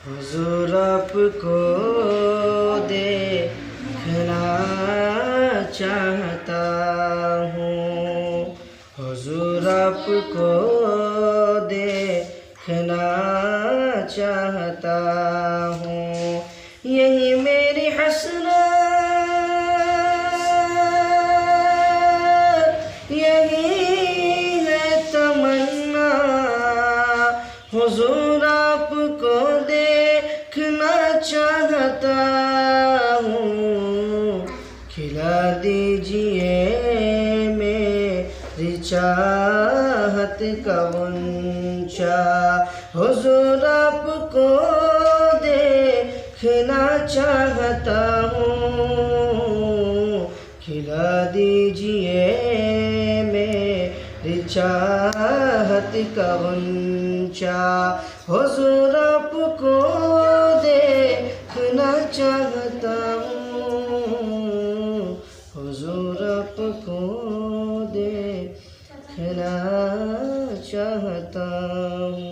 हुजूर आपको देखना चाहता हूँ, हुजूर आपको देखना चाहता हूँ। यही मेरी हसरत, यही है तमन्ना, हुजूर आपको देखना चाहता हूँ। खिला दीजिए मेरी चाहत का गुंचा, हुजूर आपको देखना चाहता हूँ। खिला दीजिए मेरी चाहत का गुंचा, हुजूर आपको देखना चाहता हूँ, हुजूर आपको देखना चाहता हूँ।